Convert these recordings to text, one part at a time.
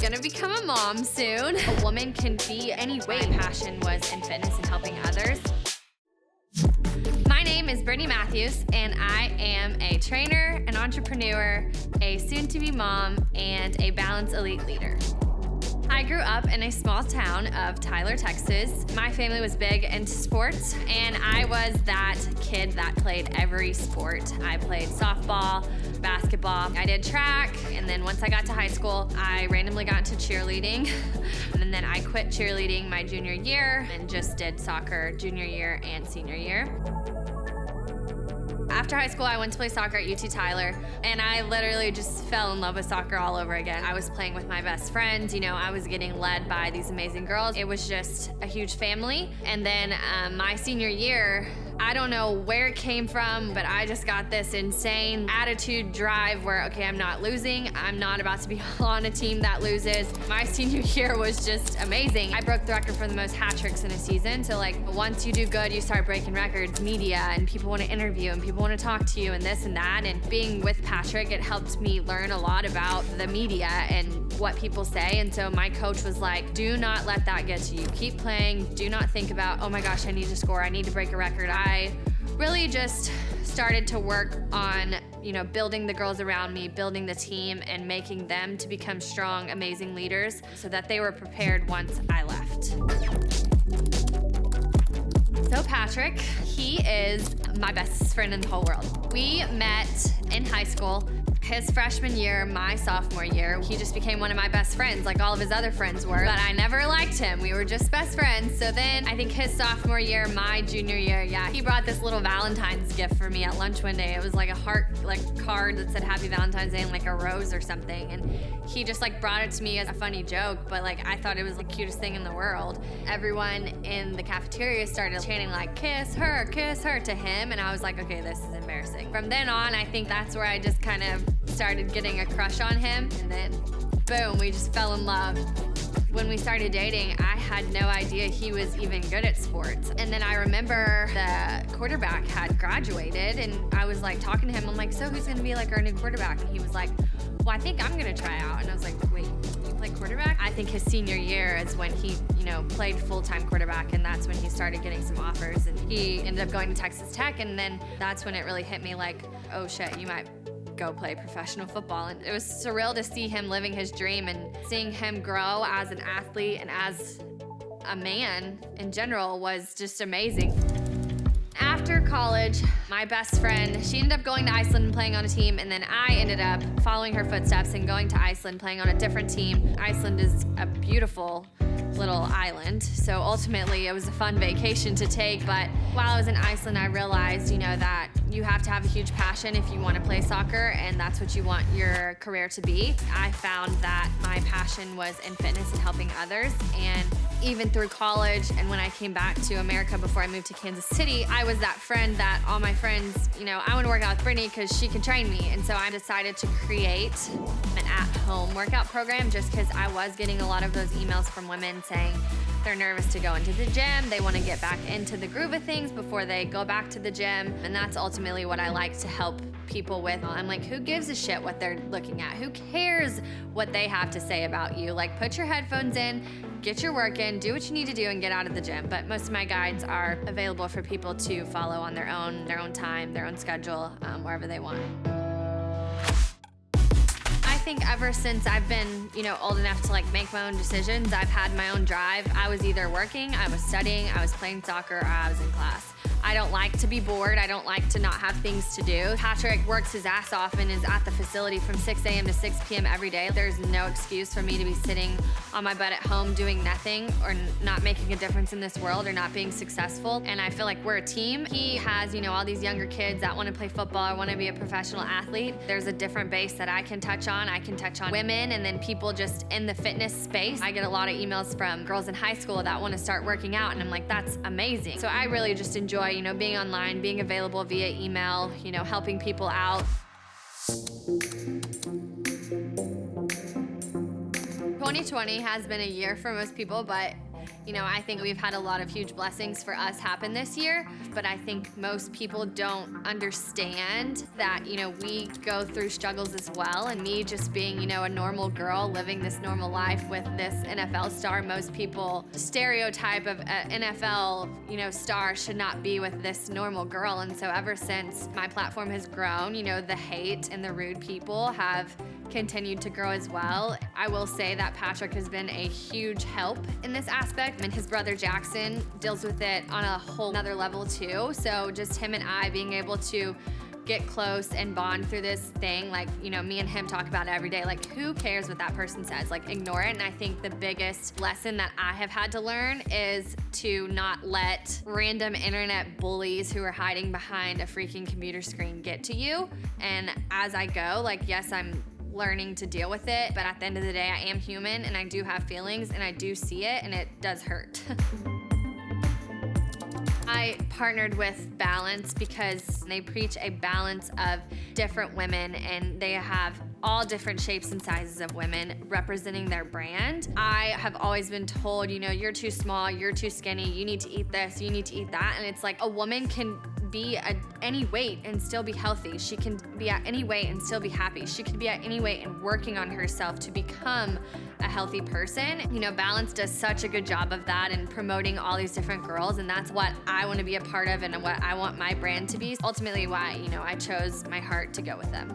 Gonna become a mom soon. A woman can be any way. My passion was in fitness and helping others. My name is Brittany Matthews, and I am a trainer, an entrepreneur, a soon-to-be mom, and a Balance Elite leader. I grew up in a small town of Tyler, Texas. My family was big into sports, and I was that kid that played every sport. I played softball, basketball, I did track, and then once I got to high school, I randomly got into cheerleading. And then I quit cheerleading my junior year and just did soccer junior year and senior year. After high school, I went to play soccer at UT Tyler, and I literally just fell in love with soccer all over again. I was playing with my best friends, I was getting led by these amazing girls. It was just a huge family. And then my senior year, I don't know where it came from, but I just got this insane attitude drive where, okay, I'm not losing. I'm not about to be on a team that loses. My senior year was just amazing. I broke the record for the most hat tricks in a season. So once you do good, you start breaking records, media, and people want to interview and people want to talk to you and this and that. And being with Patrick, it helped me learn a lot about the media and what people say. And so my coach was like, do not let that get to you. Keep playing. Do not think about, oh my gosh, I need to score. I need to break a record. I really just started to work on, building the girls around me, building the team, and making them to become strong, amazing leaders so that they were prepared once I left. So Patrick, he is my best friend in the whole world. We met in high school. His freshman year, my sophomore year, he just became one of my best friends, like all of his other friends were. But I never liked him. We were just best friends. So then I think his sophomore year, my junior year, he brought this little Valentine's gift for me at lunch one day. It was like a heart card that said Happy Valentine's Day and like a rose or something. And he just brought it to me as a funny joke, but I thought it was the cutest thing in the world. Everyone in the cafeteria started chanting kiss her to him. And I was like, okay, this is embarrassing. From then on, I think that's where I just kind of started getting a crush on him, and then boom, we just fell in love. When we started dating, I had no idea he was even good at sports. And then I remember the quarterback had graduated, and I was talking to him. I'm like, so who's gonna be our new quarterback? And he was like, well, I think I'm gonna try out. And I was like, wait, you play quarterback? I think his senior year is when he, played full-time quarterback, and that's when he started getting some offers. And he ended up going to Texas Tech, and then that's when it really hit me oh shit, you might go play professional football. And it was surreal to see him living his dream and seeing him grow as an athlete and as a man in general was just amazing. After college, my best friend, she ended up going to Iceland and playing on a team, and then I ended up following her footsteps and going to Iceland, playing on a different team. Iceland is a beautiful little island, so ultimately it was a fun vacation to take. But while I was in Iceland, I realized, that you have to have a huge passion if you want to play soccer, and that's what you want your career to be. I found that my passion was in fitness and helping others, and even through college and when I came back to America before I moved to Kansas City, I was that friend that all my friends, I want to work out with Brittany because she can train me. And so I decided to create an at-home workout program just because I was getting a lot of those emails from women saying they're nervous to go into the gym. They want to get back into the groove of things before they go back to the gym. And that's ultimately what I like to help people with. I'm like, who gives a shit what they're looking at? Who cares what they have to say about you? Put your headphones in, get your work in, do what you need to do, and get out of the gym. But most of my guides are available for people to follow on their own time, their own schedule, wherever they want. I think ever since I've been, old enough to make my own decisions, I've had my own drive. I was either working, I was studying, I was playing soccer, or I was in class. I don't like to be bored. I don't like to not have things to do. Patrick works his ass off and is at the facility from 6 a.m. to 6 p.m. every day. There's no excuse for me to be sitting on my butt at home doing nothing or not making a difference in this world or not being successful. And I feel like we're a team. He has, all these younger kids that want to play football or want to be a professional athlete. There's a different base that I can touch on. I can touch on women and then people just in the fitness space. I get a lot of emails from girls in high school that want to start working out, and I'm like, that's amazing. So I really just enjoy, being online, being available via email, helping people out. 2020 has been a year for most people, but I think we've had a lot of huge blessings for us happen this year, but I think most people don't understand that, we go through struggles as well. And me just being, a normal girl living this normal life with this NFL star, most people stereotype of an NFL, star should not be with this normal girl. And so ever since my platform has grown, the hate and the rude people have continued to grow as well. I will say that Patrick has been a huge help in this aspect, and his brother Jackson deals with it on a whole nother level too. So just him and I being able to get close and bond through this thing, like, me and him talk about it every day. Like, who cares what that person says? Like, ignore it. And I think the biggest lesson that I have had to learn is to not let random internet bullies who are hiding behind a freaking computer screen get to you. And as I go, like, yes, I'm learning to deal with it, but at the end of the day, I am human and I do have feelings and I do see it and it does hurt. I partnered with Balance because they preach a balance of different women, and they have all different shapes and sizes of women representing their brand. I have always been told, you're too small, you're too skinny, you need to eat this, you need to eat that. And it's like, a woman can be at any weight and still be healthy. She can be at any weight and still be happy. She could be at any weight and working on herself to become a healthy person. Balance does such a good job of that and promoting all these different girls, and that's what I want to be a part of and what I want my brand to be. Ultimately why, I chose my heart to go with them.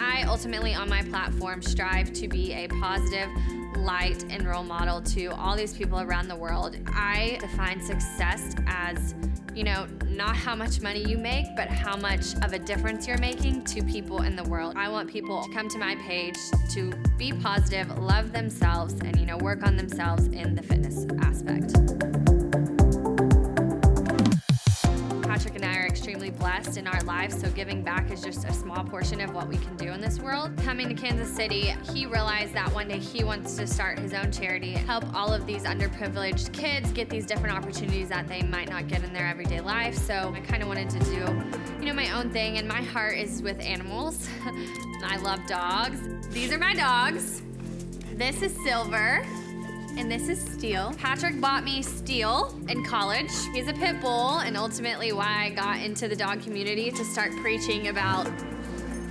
I ultimately on my platform strive to be a positive light and role model to all these people around the world. I define success as, not how much money you make, but how much of a difference you're making to people in the world. I want people to come to my page to be positive, love themselves, and, work on themselves in the fitness aspect. Patrick and I are extremely blessed in our lives, so giving back is just a small portion of what we can do in this world. Coming to Kansas City, he realized that one day he wants to start his own charity, help all of these underprivileged kids get these different opportunities that they might not get in their everyday life. So I kind of wanted to do, my own thing, and my heart is with animals. I love dogs. These are my dogs. This is Silver. And this is Steel. Patrick bought me Steel in college. He's a pit bull, and ultimately why I got into the dog community to start preaching about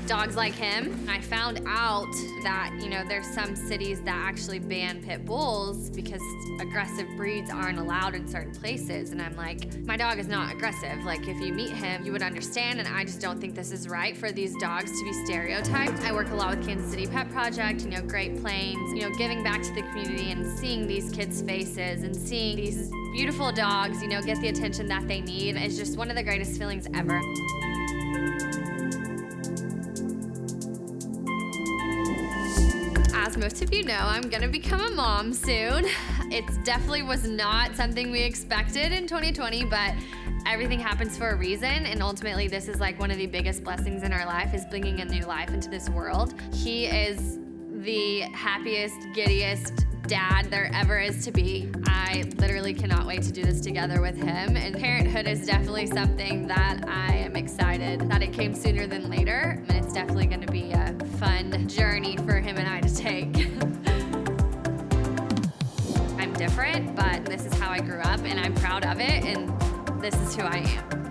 dogs like him. I found out that, there's some cities that actually ban pit bulls because aggressive breeds aren't allowed in certain places. And I'm like, my dog is not aggressive. Like, if you meet him, you would understand. And I just don't think this is right for these dogs to be stereotyped. I work a lot with Kansas City Pet Project, Great Plains, giving back to the community and seeing these kids' faces and seeing these beautiful dogs, get the attention that they need is just one of the greatest feelings ever. As most of you know, I'm gonna become a mom soon. It definitely was not something we expected in 2020, but everything happens for a reason, and ultimately this is like one of the biggest blessings in our life, is bringing a new life into this world. He is the happiest, giddiest dad there ever is to be. I literally cannot wait to do this together with him, and parenthood is definitely something that I am excited that it came sooner than later, and it's definitely going to be a fun journey for him and I to take. I'm different, but this is how I grew up, and I'm proud of it, and this is who I am.